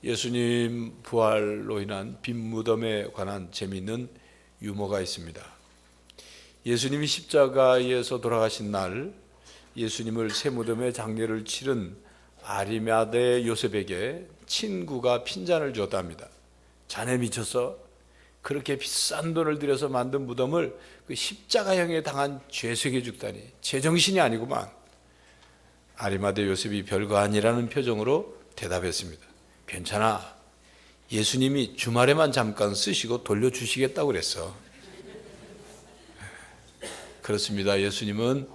예수님 부활로 인한 빈 무덤에 관한 재미있는 유머가 있습니다. 예수님이 십자가에서 돌아가신 날 예수님을 새 무덤에 장례를 치른 아리마대 요셉에게 친구가 핀잔을 줬답니다. 자네 미쳤어? 그렇게 비싼 돈을 들여서 만든 무덤을 그 십자가형에 당한 죄수에게 죽다니 제정신이 아니구만. 아리마대 요셉이 별거 아니라는 표정으로 대답했습니다. 괜찮아. 예수님이 주말에만 잠깐 쓰시고 돌려주시겠다고 그랬어. 그렇습니다. 예수님은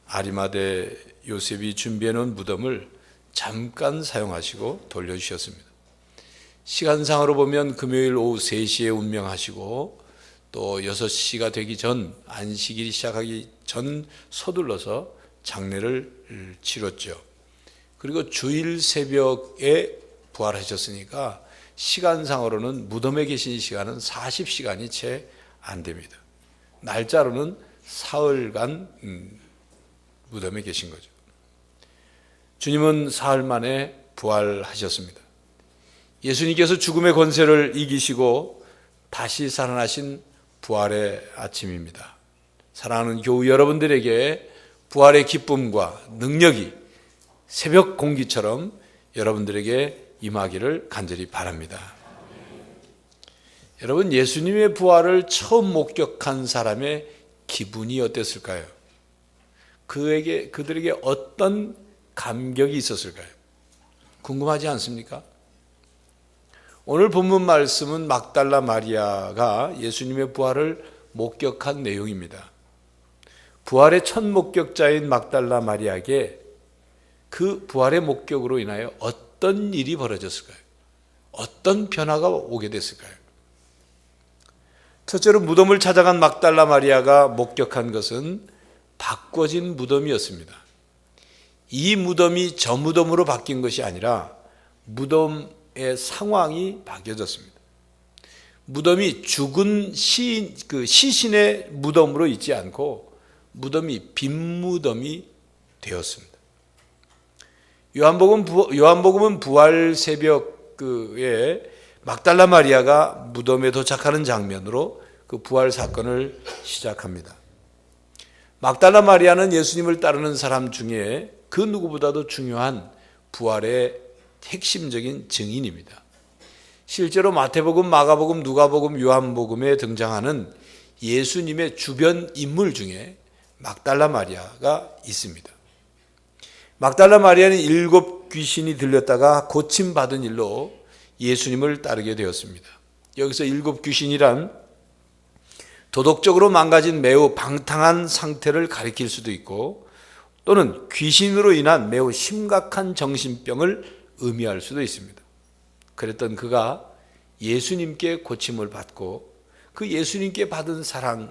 아리마대 요셉이 준비해놓은 무덤을 잠깐 사용하시고 돌려주셨습니다. 시간상으로 보면 금요일 오후 3시에 운명하시고 또 6시가 되기 전 안식일이 시작하기 전 서둘러서 장례를 치렀죠. 그리고 주일 새벽에 부활하셨으니까 시간상으로는 무덤에 계신 시간은 40시간이 채 안 됩니다. 날짜로는 사흘간 무덤에 계신 거죠. 주님은 사흘 만에 부활하셨습니다. 예수님께서 죽음의 권세를 이기시고 다시 살아나신 부활의 아침입니다. 사랑하는 교우 여러분들에게 부활의 기쁨과 능력이 새벽 공기처럼 여러분들에게 임하기를 간절히 바랍니다. 여러분, 예수님의 부활을 처음 목격한 사람의 기분이 어땠을까요? 그들에게 어떤 감격이 있었을까요? 궁금하지 않습니까? 오늘 본문 말씀은 막달라 마리아가 예수님의 부활을 목격한 내용입니다. 부활의 첫 목격자인 막달라 마리아에게 그 부활의 목격으로 인하여 어떤 일이 벌어졌을까요? 어떤 변화가 오게 됐을까요? 첫째로 무덤을 찾아간 막달라 마리아가 목격한 것은 바꿔진 무덤이었습니다. 이 무덤이 저 무덤으로 바뀐 것이 아니라 무덤의 상황이 바뀌어졌습니다. 무덤이 죽은 시신의 무덤으로 있지 않고 무덤이 빈 무덤이 되었습니다. 요한복음은 부활 새벽에 막달라 마리아가 무덤에 도착하는 장면으로 그 부활 사건을 시작합니다. 막달라 마리아는 예수님을 따르는 사람 중에 그 누구보다도 중요한 부활의 핵심적인 증인입니다. 실제로 마태복음, 마가복음, 누가복음, 요한복음에 등장하는 예수님의 주변 인물 중에 막달라 마리아가 있습니다. 막달라 마리아는 7 귀신이 들렸다가 고침받은 일로 예수님을 따르게 되었습니다. 여기서 7 귀신이란 도덕적으로 망가진 매우 방탕한 상태를 가리킬 수도 있고 또는 귀신으로 인한 매우 심각한 정신병을 의미할 수도 있습니다. 그랬던 그가 예수님께 고침을 받고 그 예수님께 받은 사랑에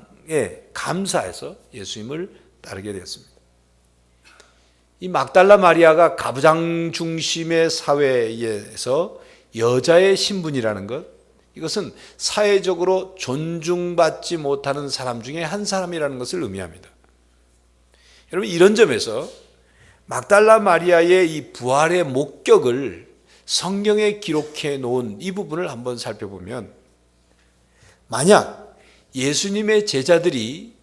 감사해서 예수님을 따르게 되었습니다. 이 막달라 마리아가 가부장 중심의 사회에서 여자의 신분이라는 것, 이것은 사회적으로 존중받지 못하는 사람 중에 한 사람이라는 것을 의미합니다. 여러분, 이런 점에서 막달라 마리아의 이 부활의 목격을 성경에 기록해 놓은 이 부분을 한번 살펴보면, 만약 예수님의 제자들이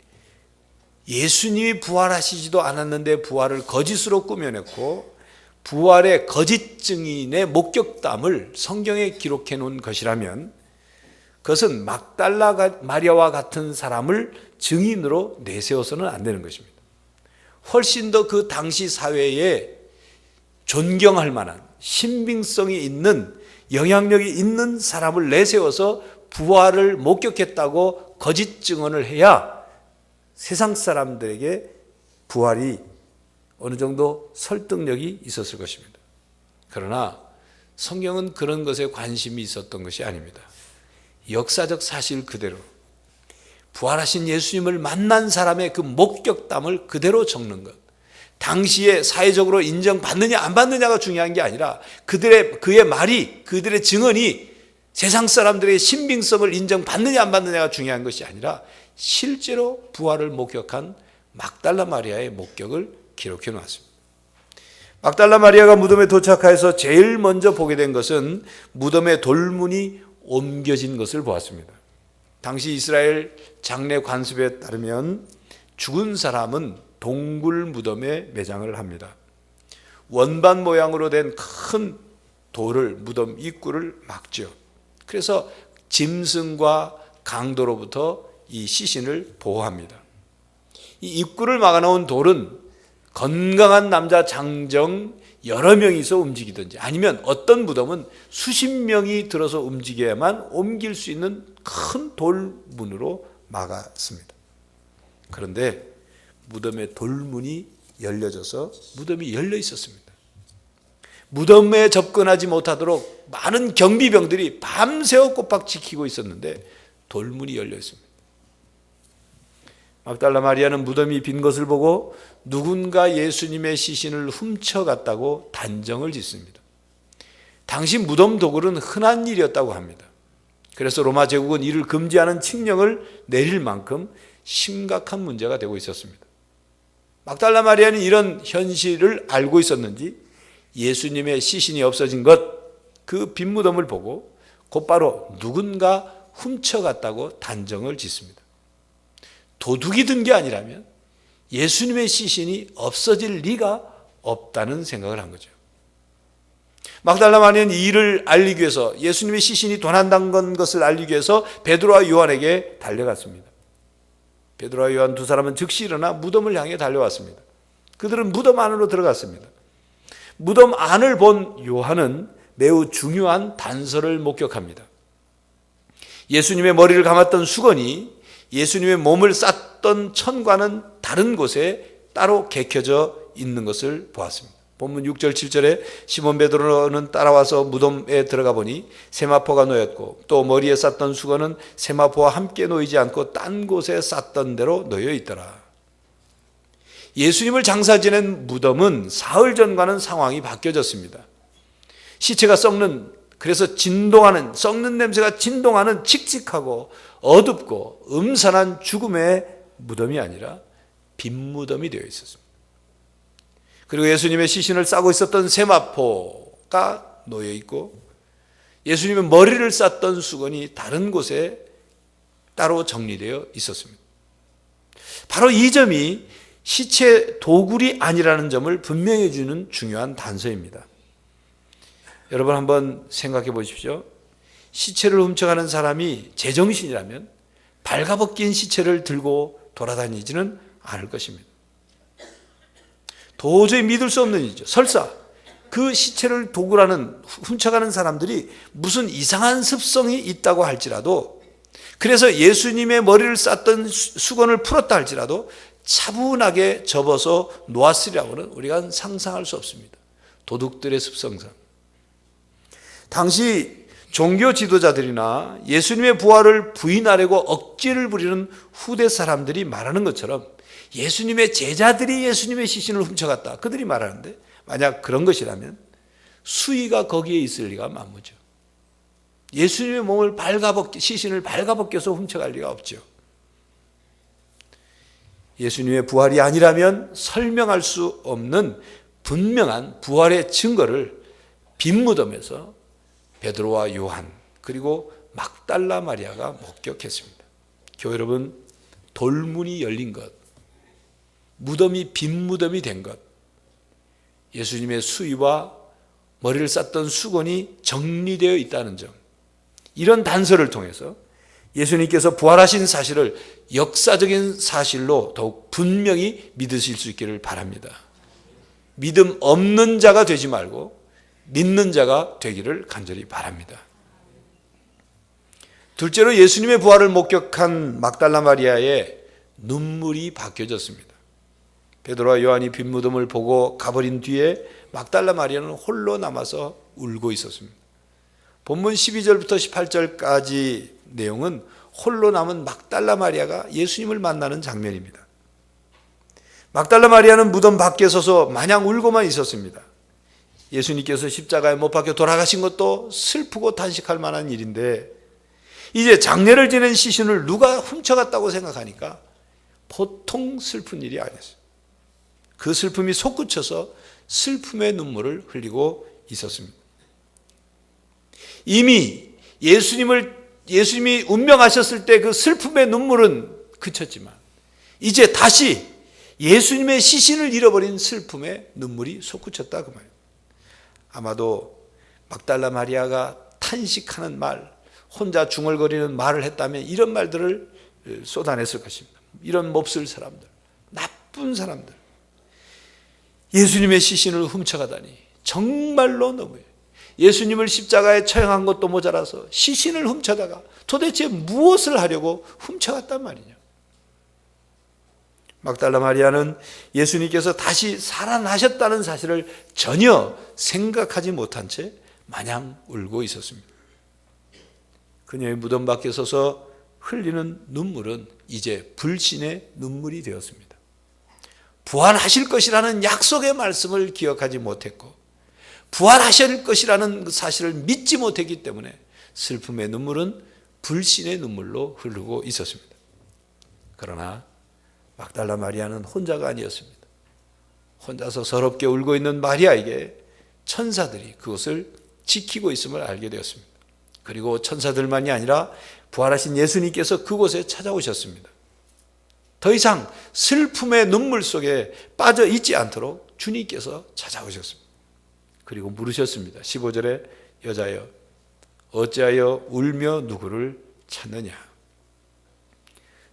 예수님이 부활하시지도 않았는데 부활을 거짓으로 꾸며냈고 부활의 거짓 증인의 목격담을 성경에 기록해 놓은 것이라면 그것은 막달라 마리아와 같은 사람을 증인으로 내세워서는 안 되는 것입니다. 훨씬 더 그 당시 사회에 존경할 만한 신빙성이 있는 영향력이 있는 사람을 내세워서 부활을 목격했다고 거짓 증언을 해야 세상 사람들에게 부활이 어느 정도 설득력이 있었을 것입니다. 그러나 성경은 그런 것에 관심이 있었던 것이 아닙니다. 역사적 사실 그대로 부활하신 예수님을 만난 사람의 그 목격담을 그대로 적는 것, 당시에 사회적으로 인정받느냐 안 받느냐가 중요한 게 아니라 그의 말이, 그들의 증언이 세상 사람들의 신빙성을 인정받느냐 안 받느냐가 중요한 것이 아니라 실제로 부활을 목격한 막달라 마리아의 목격을 기록해 놓았습니다. 막달라 마리아가 무덤에 도착해서 제일 먼저 보게 된 것은 무덤의 돌문이 옮겨진 것을 보았습니다. 당시 이스라엘 장례 관습에 따르면 죽은 사람은 동굴 무덤에 매장을 합니다. 원반 모양으로 된 큰 돌을 무덤 입구를 막죠. 그래서 짐승과 강도로부터 이 시신을 보호합니다. 이 입구를 막아놓은 돌은 건강한 남자 장정 여러 명이서 움직이든지 아니면 어떤 무덤은 수십 명이 들어서 움직여야만 옮길 수 있는 큰 돌문으로 막았습니다. 그런데 무덤의 돌문이 열려져서 무덤이 열려 있었습니다. 무덤에 접근하지 못하도록 많은 경비병들이 밤새워 꼬박 지키고 있었는데 돌문이 열려 있습니다. 막달라 마리아는 무덤이 빈 것을 보고 누군가 예수님의 시신을 훔쳐갔다고 단정을 짓습니다. 당시 무덤 도굴은 흔한 일이었다고 합니다. 그래서 로마 제국은 이를 금지하는 칙령을 내릴 만큼 심각한 문제가 되고 있었습니다. 막달라 마리아는 이런 현실을 알고 있었는지 예수님의 시신이 없어진 것, 그 빈 무덤을 보고 곧바로 누군가 훔쳐갔다고 단정을 짓습니다. 도둑이 든 게 아니라면 예수님의 시신이 없어질 리가 없다는 생각을 한 거죠. 막달라 마리아는 이 일을 알리기 위해서, 예수님의 시신이 도난당한 것을 알리기 위해서 베드로와 요한에게 달려갔습니다. 베드로와 요한 두 사람은 즉시 일어나 무덤을 향해 달려왔습니다. 그들은 무덤 안으로 들어갔습니다. 무덤 안을 본 요한은 매우 중요한 단서를 목격합니다. 예수님의 머리를 감았던 수건이 예수님의 몸을 쌌던 천과는 다른 곳에 따로 개켜져 있는 것을 보았습니다. 본문 6절 7절에 시몬 베드로는 따라와서 무덤에 들어가 보니 세마포가 놓였고 또 머리에 쌌던 수건은 세마포와 함께 놓이지 않고 딴 곳에 쌌던 대로 놓여 있더라. 예수님을 장사 지낸 무덤은 사흘 전과는 상황이 바뀌어졌습니다. 시체가 그래서 진동하는, 썩는 냄새가 진동하는 칙칙하고 어둡고 음산한 죽음의 무덤이 아니라 빈 무덤이 되어 있었습니다. 그리고 예수님의 시신을 싸고 있었던 세마포가 놓여 있고 예수님의 머리를 쌌던 수건이 다른 곳에 따로 정리되어 있었습니다. 바로 이 점이 시체 도굴이 아니라는 점을 분명히 주는 중요한 단서입니다. 여러분 한번 생각해 보십시오. 시체를 훔쳐가는 사람이 제정신이라면 발가벗긴 시체를 들고 돌아다니지는 않을 것입니다. 도저히 믿을 수 없는 일이죠. 설사 그 시체를 도굴하는, 훔쳐가는 사람들이 무슨 이상한 습성이 있다고 할지라도, 그래서 예수님의 머리를 쌌던 수건을 풀었다 할지라도 차분하게 접어서 놓았으리라고는 우리가 상상할 수 없습니다. 도둑들의 습성상. 당시 종교 지도자들이나 예수님의 부활을 부인하려고 억지를 부리는 후대 사람들이 말하는 것처럼 예수님의 제자들이 예수님의 시신을 훔쳐갔다, 그들이 말하는데 만약 그런 것이라면 수위가 거기에 있을 리가 만무죠. 예수님의 몸을 시신을 발가벗겨서 훔쳐갈 리가 없죠. 예수님의 부활이 아니라면 설명할 수 없는 분명한 부활의 증거를 빈 무덤에서 베드로와 요한 그리고 막달라 마리아가 목격했습니다. 교회 여러분, 돌문이 열린 것, 무덤이 빈 무덤이 된 것, 예수님의 수위와 머리를 쌌던 수건이 정리되어 있다는 점, 이런 단서를 통해서 예수님께서 부활하신 사실을 역사적인 사실로 더욱 분명히 믿으실 수 있기를 바랍니다. 믿음 없는 자가 되지 말고 믿는 자가 되기를 간절히 바랍니다. 둘째로 예수님의 부활을 목격한 막달라 마리아의 눈물이 바뀌어졌습니다. 베드로와 요한이 빈 무덤을 보고 가버린 뒤에 막달라 마리아는 홀로 남아서 울고 있었습니다. 본문 12절부터 18절까지 내용은 홀로 남은 막달라 마리아가 예수님을 만나는 장면입니다. 막달라 마리아는 무덤 밖에 서서 마냥 울고만 있었습니다. 예수님께서 십자가에 못 박혀 돌아가신 것도 슬프고 탄식할 만한 일인데 이제 장례를 지낸 시신을 누가 훔쳐갔다고 생각하니까 보통 슬픈 일이 아니었어요. 그 슬픔이 솟구쳐서 슬픔의 눈물을 흘리고 있었습니다. 이미 예수님이 운명하셨을 때 그 슬픔의 눈물은 그쳤지만 이제 다시 예수님의 시신을 잃어버린 슬픔의 눈물이 솟구쳤다 그 말이에요. 아마도 막달라 마리아가 탄식하는 말, 혼자 중얼거리는 말을 했다면 이런 말들을 쏟아냈을 것입니다. 이런 몹쓸 사람들, 나쁜 사람들, 예수님의 시신을 훔쳐가다니 정말로 너무해요. 예수님을 십자가에 처형한 것도 모자라서 시신을 훔쳐다가 도대체 무엇을 하려고 훔쳐갔단 말이냐. 막달라 마리아는 예수님께서 다시 살아나셨다는 사실을 전혀 생각하지 못한 채 마냥 울고 있었습니다. 그녀의 무덤 밖에 서서 흘리는 눈물은 이제 불신의 눈물이 되었습니다. 부활하실 것이라는 약속의 말씀을 기억하지 못했고 부활하실 것이라는 사실을 믿지 못했기 때문에 슬픔의 눈물은 불신의 눈물로 흐르고 있었습니다. 그러나 막달라 마리아는 혼자가 아니었습니다. 혼자서 서럽게 울고 있는 마리아에게 천사들이 그것을 지키고 있음을 알게 되었습니다. 그리고 천사들만이 아니라 부활하신 예수님께서 그곳에 찾아오셨습니다. 더 이상 슬픔의 눈물 속에 빠져 있지 않도록 주님께서 찾아오셨습니다. 그리고 물으셨습니다. 15절에 여자여 어찌하여 울며 누구를 찾느냐.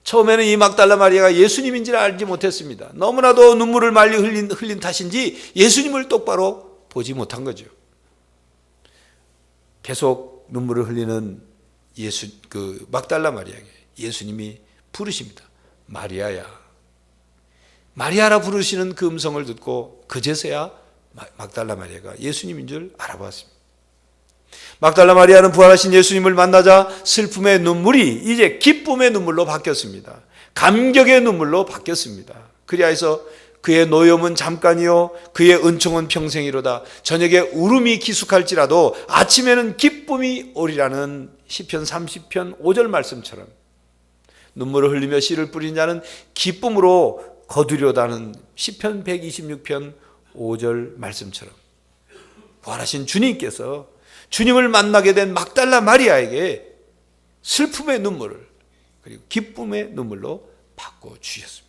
처음에는 이 막달라 마리아가 예수님인지를 알지 못했습니다. 너무나도 눈물을 많이 흘린 탓인지 예수님을 똑바로 보지 못한 거죠. 계속 눈물을 흘리는 막달라 마리아에게 예수님이 부르십니다. 마리아야. 마리아라 부르시는 그 음성을 듣고 그제서야 막달라 마리아가 예수님인 줄 알아봤습니다. 막달라 마리아는 부활하신 예수님을 만나자 슬픔의 눈물이 이제 기쁨의 눈물로 바뀌었습니다. 감격의 눈물로 바뀌었습니다. 그리하여서 그의 노염은 잠깐이요 그의 은총은 평생이로다. 저녁에 울음이 기숙할지라도 아침에는 기쁨이 오리라는 시편 30편 5절 말씀처럼 눈물을 흘리며 씨를 뿌린 자는 기쁨으로 거두려다는 시편 126편 5절 말씀처럼 부활하신 주님께서 주님을 만나게 된 막달라 마리아에게 슬픔의 눈물을 그리고 기쁨의 눈물로 바꿔주셨습니다.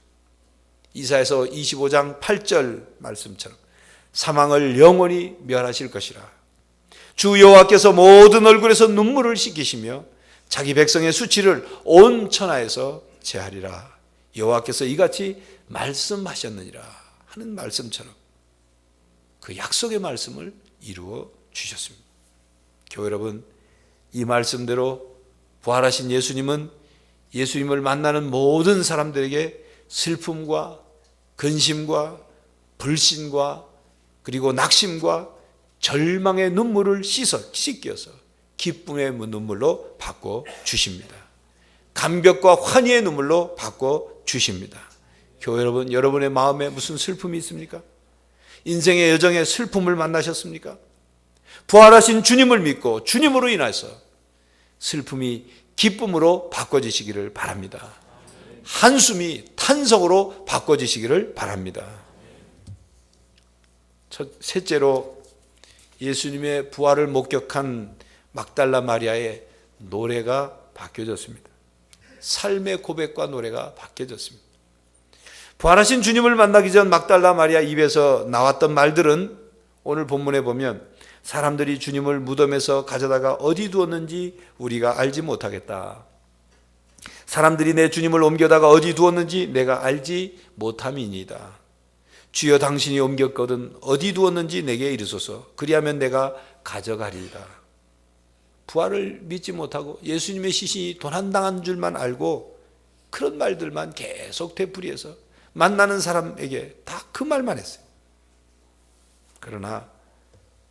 이사야서 25장 8절 말씀처럼 사망을 영원히 멸하실 것이라. 주 여호와께서 모든 얼굴에서 눈물을 씻기시며 자기 백성의 수치를 온 천하에서 제하리라. 여호와께서 이같이 말씀하셨느니라 하는 말씀처럼 그 약속의 말씀을 이루어 주셨습니다. 교회 여러분, 이 말씀대로 부활하신 예수님은 예수님을 만나는 모든 사람들에게 슬픔과 근심과 불신과 그리고 낙심과 절망의 눈물을 씻겨서 기쁨의 눈물로 바꿔 주십니다. 감격과 환희의 눈물로 바꿔 주십니다. 교회 여러분, 여러분의 마음에 무슨 슬픔이 있습니까? 인생의 여정에 슬픔을 만나셨습니까? 부활하신 주님을 믿고 주님으로 인해서 슬픔이 기쁨으로 바꿔지시기를 바랍니다. 한숨이 탄성으로 바꿔지시기를 바랍니다. 셋째로 예수님의 부활을 목격한 막달라 마리아의 노래가 바뀌어졌습니다. 삶의 고백과 노래가 바뀌어졌습니다. 부활하신 주님을 만나기 전 막달라 마리아 입에서 나왔던 말들은 오늘 본문에 보면 사람들이 주님을 무덤에서 가져다가 어디 두었는지 우리가 알지 못하겠다. 사람들이 내 주님을 옮겨다가 어디 두었는지 내가 알지 못함이니이다. 주여 당신이 옮겼거든 어디 두었는지 내게 이르소서. 그리하면 내가 가져가리이다. 부활을 믿지 못하고 예수님의 시신이 도난당한 줄만 알고 그런 말들만 계속 되풀이해서 만나는 사람에게 다 그 말만 했어요. 그러나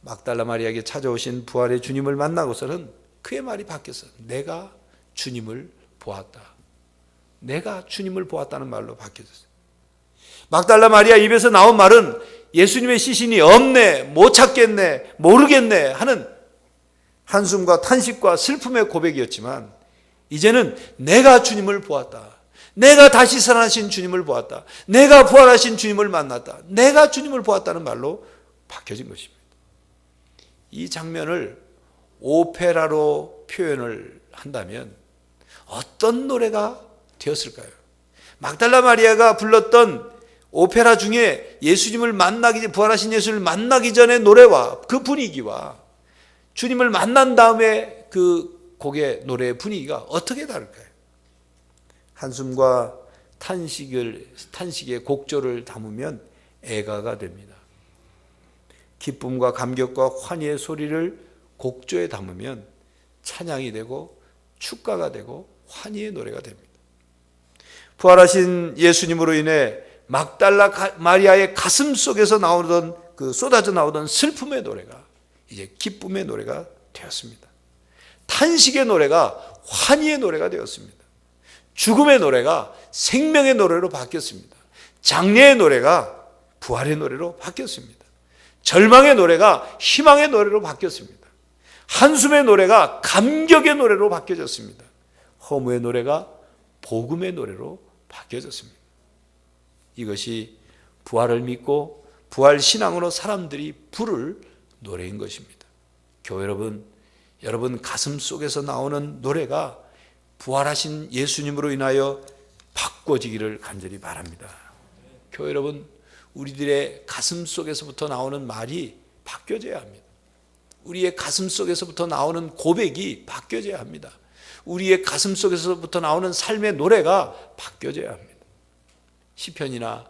막달라 마리아에게 찾아오신 부활의 주님을 만나고서는 그의 말이 바뀌었어요. 내가 주님을 보았다. 내가 주님을 보았다는 말로 바뀌어졌어요. 막달라 마리아 입에서 나온 말은 예수님의 시신이 없네, 못 찾겠네, 모르겠네 하는 한숨과 탄식과 슬픔의 고백이었지만 이제는 내가 주님을 보았다. 내가 다시 살아나신 주님을 보았다. 내가 부활하신 주님을 만났다. 내가 주님을 보았다는 말로 바뀌어진 것입니다. 이 장면을 오페라로 표현을 한다면 어떤 노래가 되었을까요? 막달라 마리아가 불렀던 오페라 중에 예수님을 만나기, 부활하신 예수를 만나기 전의 노래와 그 분위기와 주님을 만난 다음에 그 곡의 노래의 분위기가 어떻게 다를까요? 한숨과 탄식의 곡조를 담으면 애가가 됩니다. 기쁨과 감격과 환희의 소리를 곡조에 담으면 찬양이 되고 축가가 되고 환희의 노래가 됩니다. 부활하신 예수님으로 인해 막달라 마리아의 가슴 속에서 나오던 그 쏟아져 나오던 슬픔의 노래가 이제 기쁨의 노래가 되었습니다. 탄식의 노래가 환희의 노래가 되었습니다. 죽음의 노래가 생명의 노래로 바뀌었습니다. 장례의 노래가 부활의 노래로 바뀌었습니다. 절망의 노래가 희망의 노래로 바뀌었습니다. 한숨의 노래가 감격의 노래로 바뀌어졌습니다. 허무의 노래가 복음의 노래로 바뀌어졌습니다. 이것이 부활을 믿고 부활 신앙으로 사람들이 부를 노래인 것입니다. 교회 여러분 가슴 속에서 나오는 노래가 부활하신 예수님으로 인하여 바꿔지기를 간절히 바랍니다. 교회 여러분, 우리들의 가슴 속에서부터 나오는 말이 바뀌어져야 합니다. 우리의 가슴 속에서부터 나오는 고백이 바뀌어져야 합니다. 우리의 가슴 속에서부터 나오는 삶의 노래가 바뀌어져야 합니다. 시편이나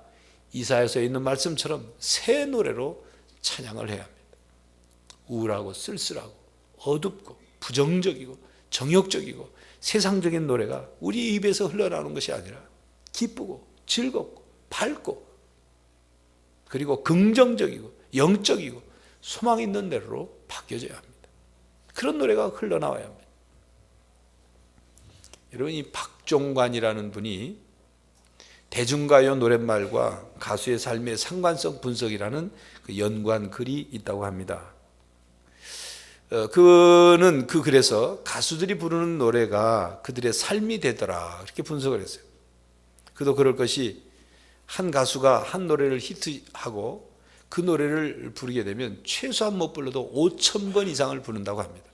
이사야서에 있는 말씀처럼 새 노래로 찬양을 해야 합니다. 우울하고 쓸쓸하고 어둡고 부정적이고 정욕적이고 세상적인 노래가 우리 입에서 흘러나오는 것이 아니라 기쁘고 즐겁고 밝고 그리고 긍정적이고 영적이고 소망 있는 노래로 바뀌어져야 합니다. 그런 노래가 흘러나와야 합니다. 여러분, 이 박종관이라는 분이 대중가요 노랫말과 가수의 삶의 상관성 분석이라는 그 연구한 글이 있다고 합니다. 그는 그 글에서 가수들이 부르는 노래가 그들의 삶이 되더라 이렇게 분석을 했어요. 그도 그럴 것이 한 가수가 한 노래를 히트하고 그 노래를 부르게 되면 최소한 못 불러도 5,000번 이상을 부른다고 합니다.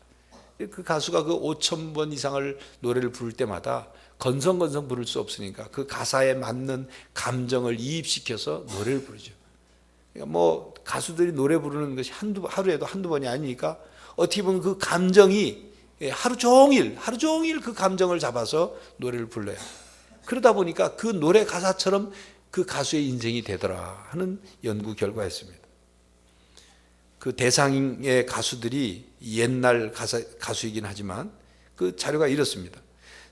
그 가수가 그 5,000번 이상을 노래를 부를 때마다 건성건성 부를 수 없으니까 그 가사에 맞는 감정을 이입시켜서 노래를 부르죠. 그러니까 뭐 가수들이 노래 부르는 것이 하루에도 한두 번이 아니니까 어떻게 보면 그 감정이 하루 종일 그 감정을 잡아서 노래를 불러요. 그러다 보니까 그 노래 가사처럼 그 가수의 인생이 되더라 하는 연구 결과였습니다. 그 대상의 가수들이 옛날 가수이긴 하지만 그 자료가 이렇습니다.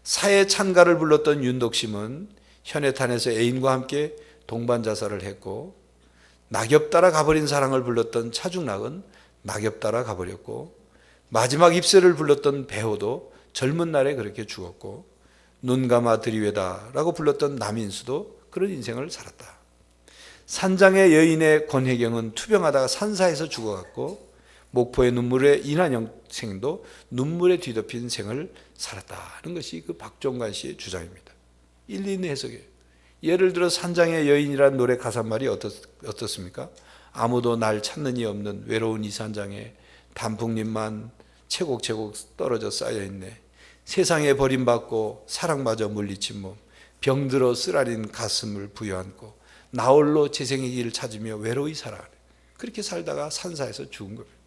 사회 찬가를 불렀던 윤덕심은 현해탄에서 애인과 함께 동반 자살을 했고, 낙엽 따라 가버린 사랑을 불렀던 차중락은 낙엽 따라 가버렸고, 마지막 입새를 불렀던 배호도 젊은 날에 그렇게 죽었고, 눈 감아 들이외다라고 불렀던 남인수도 그런 인생을 살았다. 산장의 여인의 권혜경은 투병하다가 산사에서 죽어갔고, 목포의 눈물의 이난영생도 눈물에 뒤덮인 생을 살았다 하는 것이 그 박종관 씨의 주장입니다. 일리 있는 해석이에요. 예를 들어 산장의 여인이라는 노래 가사말이 어떻습니까? 아무도 날 찾는 이 없는 외로운 이 산장에 단풍잎만 채곡채곡 떨어져 쌓여있네. 세상에 버림받고 사랑마저 물리친 몸, 병들어 쓰라린 가슴을 부여안고 나홀로 재생의 길을 찾으며 외로이 살아가네. 그렇게 살다가 산사에서 죽은 겁니다.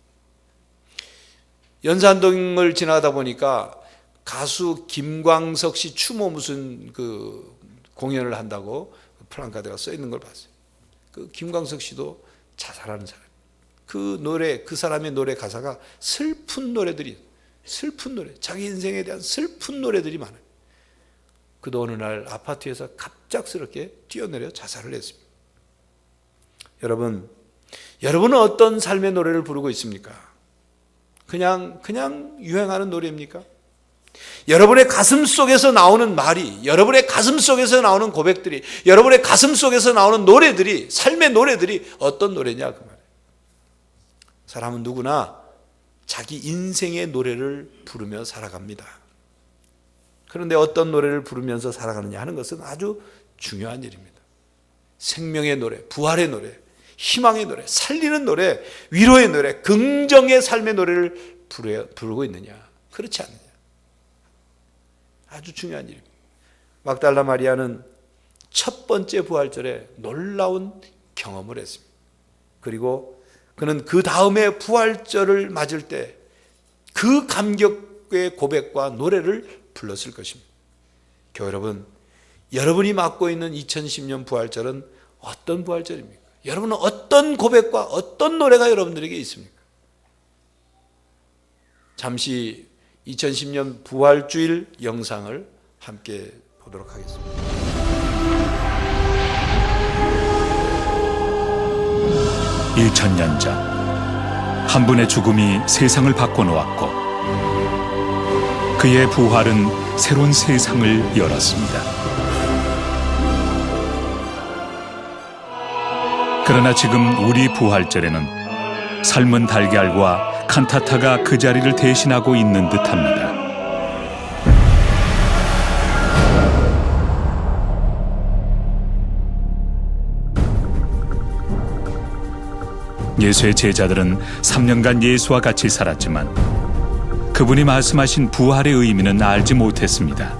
연산동을 지나가다 보니까 가수 김광석 씨 추모 무슨 그 공연을 한다고 플랜카드가 써 있는 걸 봤어요. 그 김광석 씨도 자살하는 사람. 그 노래, 그 사람의 노래 가사가 슬픈 노래들이, 슬픈 노래, 자기 인생에 대한 슬픈 노래들이 많아요. 그도 어느 날 아파트에서 갑작스럽게 뛰어내려 자살을 했습니다. 여러분은 어떤 삶의 노래를 부르고 있습니까? 그냥 유행하는 노래입니까? 여러분의 가슴 속에서 나오는 말이, 여러분의 가슴 속에서 나오는 고백들이, 여러분의 가슴 속에서 나오는 노래들이, 삶의 노래들이 어떤 노래냐 그 말이에요. 사람은 누구나 자기 인생의 노래를 부르며 살아갑니다. 그런데 어떤 노래를 부르면서 살아가느냐 하는 것은 아주 중요한 일입니다. 생명의 노래, 부활의 노래, 희망의 노래, 살리는 노래, 위로의 노래, 긍정의 삶의 노래를 부르고 있느냐? 그렇지 않느냐? 아주 중요한 일입니다. 막달라 마리아는 첫 번째 부활절에 놀라운 경험을 했습니다. 그리고 그는 그 다음에 부활절을 맞을 때 그 감격의 고백과 노래를 불렀을 것입니다. 교회 여러분, 여러분이 맡고 있는 2010년 부활절은 어떤 부활절입니까? 여러분은 어떤 고백과 어떤 노래가 여러분들에게 있습니까? 잠시 2010년 부활주일 영상을 함께 보도록 하겠습니다. 2000년 전 한 분의 죽음이 세상을 바꿔놓았고 그의 부활은 새로운 세상을 열었습니다. 그러나 지금 우리 부활절에는 삶은 달걀과 칸타타가 그 자리를 대신하고 있는 듯합니다. 예수의 제자들은 3년간 예수와 같이 살았지만 그분이 말씀하신 부활의 의미는 알지 못했습니다.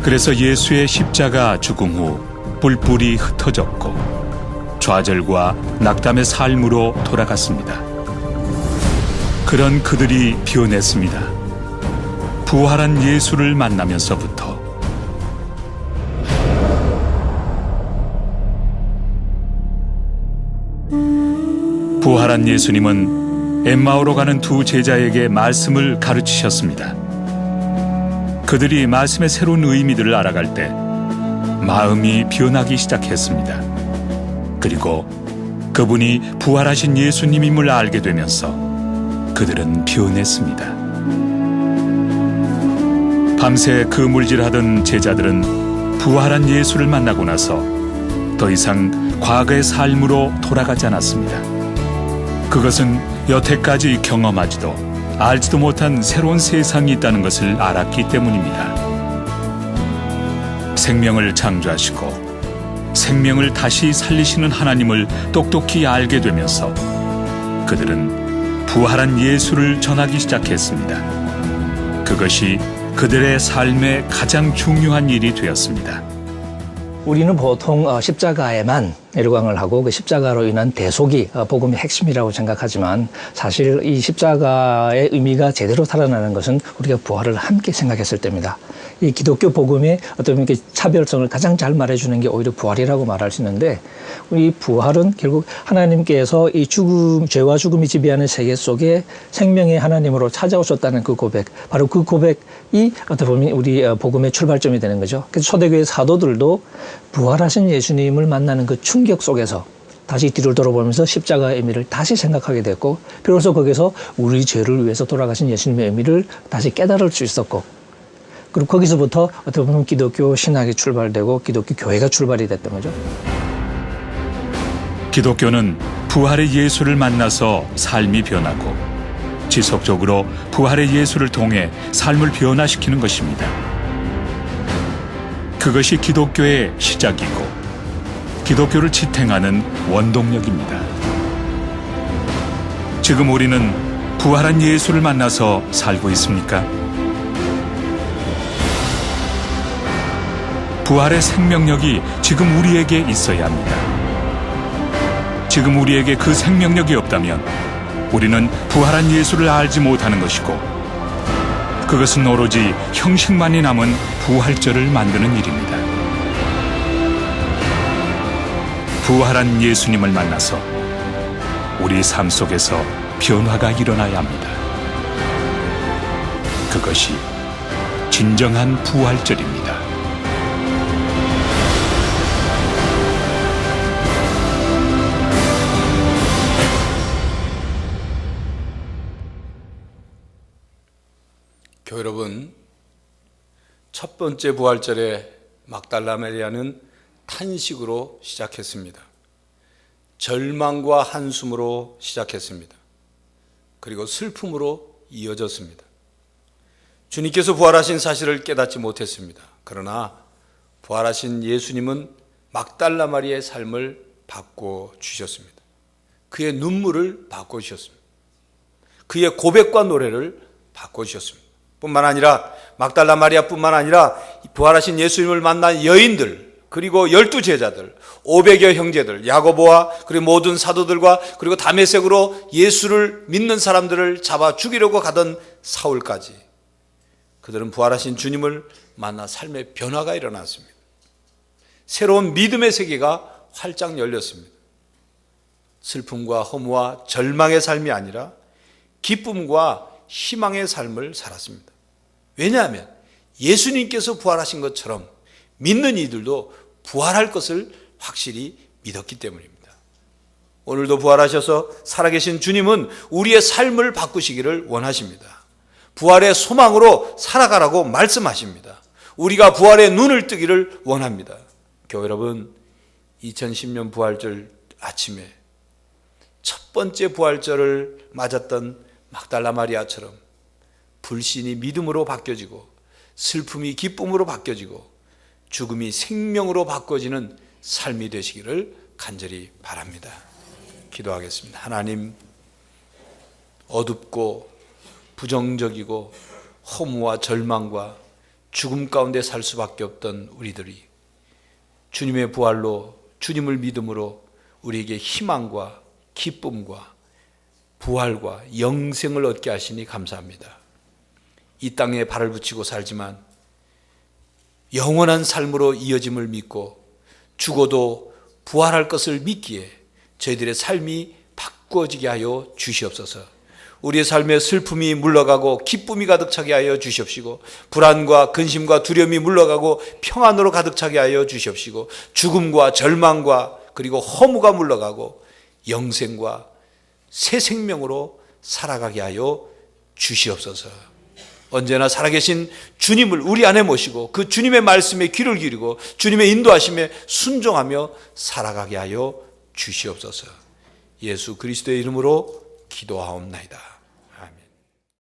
그래서 예수의 십자가 죽음 후 뿔뿔이 흩어졌고 좌절과 낙담의 삶으로 돌아갔습니다. 그런 그들이 변했습니다. 부활한 예수를 만나면서부터. 부활한 예수님은 엠마오로 가는 두 제자에게 말씀을 가르치셨습니다. 그들이 말씀의 새로운 의미들을 알아갈 때 마음이 변하기 시작했습니다. 그리고 그분이 부활하신 예수님임을 알게 되면서 그들은 변했습니다. 밤새 그물질하던 제자들은 부활한 예수를 만나고 나서 더 이상 과거의 삶으로 돌아가지 않았습니다. 그것은 여태까지 경험하지도 알지도 못한 새로운 세상이 있다는 것을 알았기 때문입니다. 생명을 창조하시고 생명을 다시 살리시는 하나님을 똑똑히 알게 되면서 그들은 부활한 예수를 전하기 시작했습니다. 그것이 그들의 삶의 가장 중요한 일이 되었습니다. 우리는 보통 십자가에만 일광을 하고 그 십자가로 인한 대속이 복음의 핵심이라고 생각하지만 사실 이 십자가의 의미가 제대로 살아나는 것은 우리가 부활을 함께 생각했을 때입니다. 이 기독교 복음의 어떤 차별성을 가장 잘 말해주는 게 오히려 부활이라고 말할 수 있는데 이 부활은 결국 하나님께서 이 죄와 죽음이 지배하는 세계 속에 생명의 하나님으로 찾아오셨다는 그 고백, 바로 그 고백이 어떻게 보면 우리 복음의 출발점이 되는 거죠. 그래서 초대교회 사도들도 부활하신 예수님을 만나는 그 충격 속에서 다시 뒤를 돌아보면서 십자가의 의미를 다시 생각하게 됐고 비로소 거기서 우리 죄를 위해서 돌아가신 예수님의 의미를 다시 깨달을 수 있었고 그리고 거기서부터 어떻게 보면 기독교 신학이 출발되고 기독교 교회가 출발이 됐던 거죠. 기독교는 부활의 예수를 만나서 삶이 변하고 지속적으로 부활의 예수를 통해 삶을 변화시키는 것입니다. 그것이 기독교의 시작이고 기독교를 지탱하는 원동력입니다. 지금 우리는 부활한 예수를 만나서 살고 있습니까? 부활의 생명력이 지금 우리에게 있어야 합니다. 지금 우리에게 그 생명력이 없다면 우리는 부활한 예수를 알지 못하는 것이고 그것은 오로지 형식만이 남은 부활절을 만드는 일입니다. 부활한 예수님을 만나서 우리 삶 속에서 변화가 일어나야 합니다. 그것이 진정한 부활절입니다. 교회 여러분, 첫 번째 부활절에 막달라 마리아는 탄식으로 시작했습니다. 절망과 한숨으로 시작했습니다. 그리고 슬픔으로 이어졌습니다. 주님께서 부활하신 사실을 깨닫지 못했습니다. 그러나 부활하신 예수님은 막달라 마리아의 삶을 바꿔주셨습니다. 그의 눈물을 바꿔주셨습니다. 그의 고백과 노래를 바꿔주셨습니다. 뿐만 아니라 막달라 마리아뿐만 아니라 부활하신 예수님을 만난 여인들, 그리고 12제자들, 500여 형제들, 야고보와 그리고 모든 사도들과 그리고 다메섹으로 예수를 믿는 사람들을 잡아 죽이려고 가던 사울까지, 그들은 부활하신 주님을 만나 삶의 변화가 일어났습니다. 새로운 믿음의 세계가 활짝 열렸습니다. 슬픔과 허무와 절망의 삶이 아니라 기쁨과 희망의 삶을 살았습니다. 왜냐하면 예수님께서 부활하신 것처럼 믿는 이들도 부활할 것을 확실히 믿었기 때문입니다. 오늘도 부활하셔서 살아계신 주님은 우리의 삶을 바꾸시기를 원하십니다. 부활의 소망으로 살아가라고 말씀하십니다. 우리가 부활의 눈을 뜨기를 원합니다. 교회 여러분, 2010년 부활절 아침에 첫 번째 부활절을 맞았던 막달라 마리아처럼 불신이 믿음으로 바뀌어지고 슬픔이 기쁨으로 바뀌어지고 죽음이 생명으로 바꿔지는 삶이 되시기를 간절히 바랍니다. 기도하겠습니다. 하나님, 어둡고 부정적이고 허무와 절망과 죽음 가운데 살 수밖에 없던 우리들이 주님의 부활로, 주님을 믿음으로 우리에게 희망과 기쁨과 부활과 영생을 얻게 하시니 감사합니다. 이 땅에 발을 붙이고 살지만 영원한 삶으로 이어짐을 믿고 죽어도 부활할 것을 믿기에 저희들의 삶이 바꿔지게 하여 주시옵소서. 우리의 삶에 슬픔이 물러가고 기쁨이 가득 차게 하여 주시옵시고, 불안과 근심과 두려움이 물러가고 평안으로 가득 차게 하여 주시옵시고, 죽음과 절망과 그리고 허무가 물러가고 영생과 새 생명으로 살아가게 하여 주시옵소서. 언제나 살아계신 주님을 우리 안에 모시고 그 주님의 말씀에 귀를 기울이고 주님의 인도하심에 순종하며 살아가게 하여 주시옵소서. 예수 그리스도의 이름으로 기도하옵나이다.